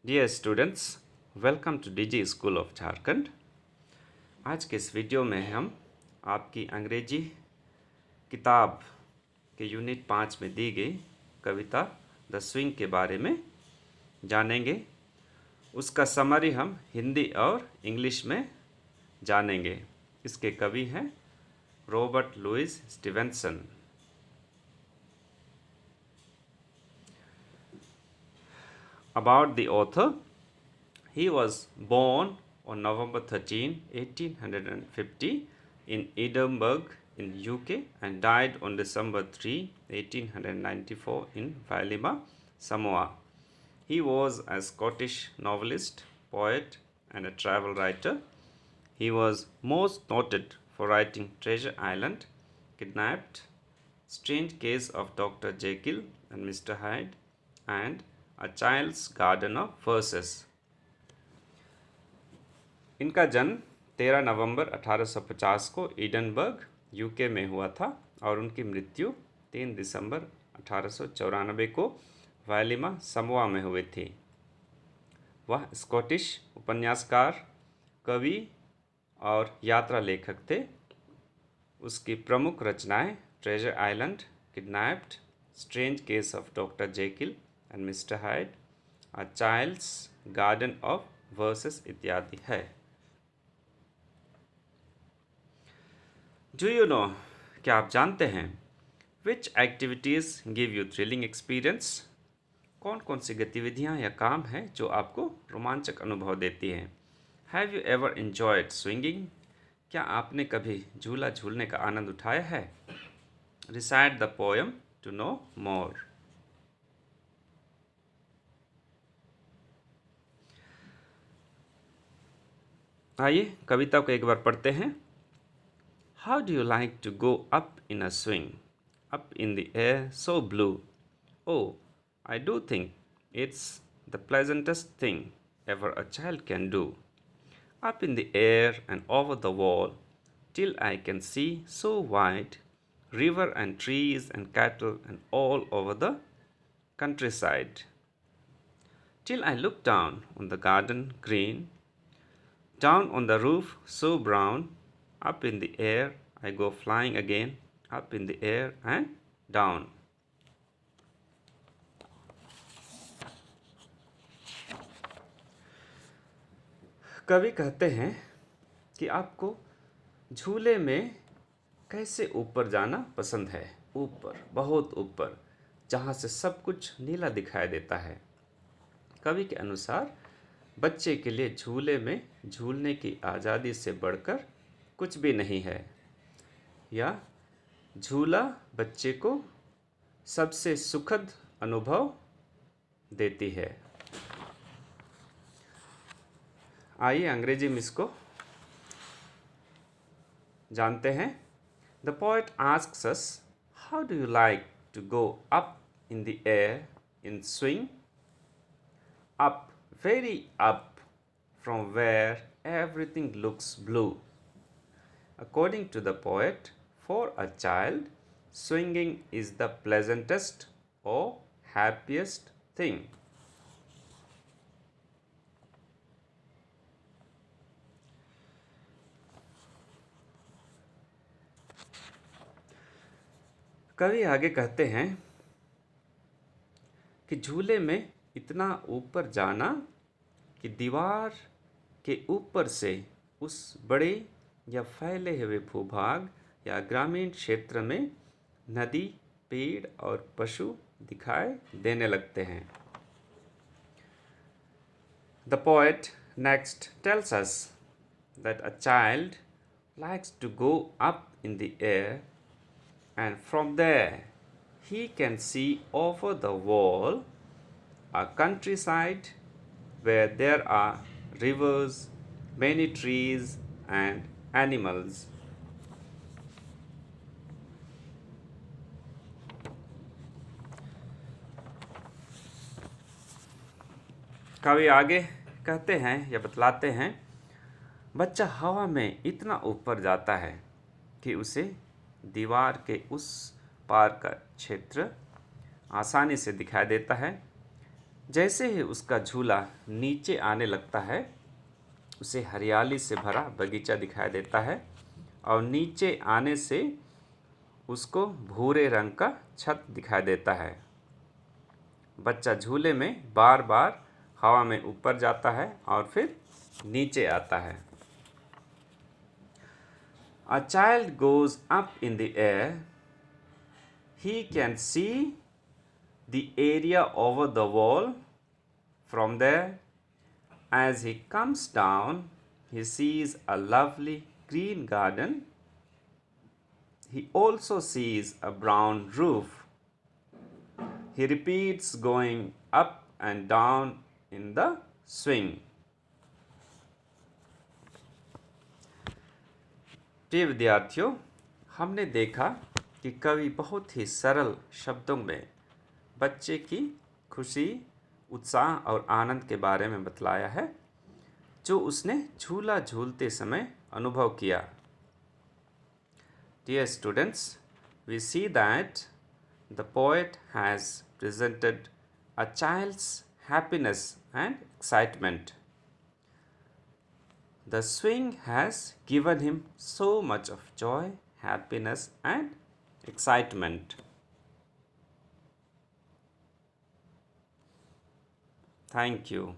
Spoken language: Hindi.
Dear students, welcome to DG school of Jharkhand. आज के इस वीडियो में हम आपकी अंग्रेजी किताब के यूनिट 5 में दी गई कविता द स्विंग के बारे में जानेंगे। उसका समरी हम हिंदी और इंग्लिश में जानेंगे। इसके कवि हैं Robert Louis Stevenson. About the author, he was born on November 13, 1850 in Edinburgh in UK and died on December 3, 1894 in Vailima, Samoa. He was a Scottish novelist, poet and a travel writer. He was most noted for writing Treasure Island, Kidnapped, Strange Case of Dr. Jekyll and Mr. Hyde, and A Child's Garden of Verses. इनका जन्म 13 नवंबर 1850 को एडनबर्ग यूके में हुआ था और उनकी मृत्यु 3 दिसंबर 1894 को वैलिमा समोआ में हुई थी। वह स्कॉटिश उपन्यासकार, कवि और यात्रा लेखक थे। उसकी प्रमुख रचनाएं treasure island, kidnapped, strange case of doctor Jekyll and mister Hyde, a child's garden of verses इत्यादि है। डू यू नो, क्या आप जानते हैं, which activities give you thrilling experience? कौन कौन सी गतिविधियां या काम हैं जो आपको रोमांचक अनुभव देती हैं? Have you ever enjoyed swinging? क्या आपने कभी झूला झूलने का आनंद उठाया है? Recite the poem to know more. आइए कविता को एक बार पढ़ते हैं। How do you like to go up in a swing, up in the air so blue? Oh, I do think it's the pleasantest thing ever a child can do. Up in the air and over the wall, till I can see so wide, river and trees and cattle and all over the countryside. Till I look down on the garden green, down on the roof so brown, up in the air I go flying again, up in the air and down. कवि कहते हैं कि आपको झूले में कैसे ऊपर जाना पसंद है। ऊपर, बहुत ऊपर, जहाँ से सब कुछ नीला दिखाई देता है। कवि के अनुसार बच्चे के लिए झूले में झूलने की आज़ादी से बढ़कर कुछ भी नहीं है, या झूला बच्चे को सबसे सुखद अनुभव देती है। आइए अंग्रेजी में इसको जानते हैं। The poet asks us, how do you like to go up in the air in swing? Up, very up, from where everything looks blue. According to the poet, for a child, swinging is the pleasantest or happiest thing. कवि आगे कहते हैं कि झूले में इतना ऊपर जाना कि दीवार के ऊपर से उस बड़े या फैले हुए भूभाग या ग्रामीण क्षेत्र में नदी, पेड़ और पशु दिखाई देने लगते हैं। The poet next tells us that a child likes to go up in the air, and from there he can see over the wall a countryside where there are rivers, many trees and animals. कवि आगे कहते हैं या बतलाते हैं, बच्चा हवा में इतना ऊपर जाता है कि उसे दीवार के उस पार का क्षेत्र आसानी से दिखाई देता है। जैसे ही उसका झूला नीचे आने लगता है, उसे हरियाली से भरा बगीचा दिखाई देता है और नीचे आने से उसको भूरे रंग का छत दिखाई देता है। बच्चा झूले में बार बार हवा में ऊपर जाता है और फिर नीचे आता है। A child goes up in the air. He can see the area over the wall. From there, as he comes down, he sees a lovely green garden. He also sees a brown roof. He repeats going up and down in the swing. प्रिय विद्यार्थियों, हमने देखा कि कवि बहुत ही सरल शब्दों में बच्चे की खुशी, उत्साह और आनंद के बारे में बतलाया है जो उसने झूला झूलते समय अनुभव किया। Dear students, we see that the poet has presented a child's happiness and excitement. The swing has given him so much of joy, happiness, and excitement. Thank you.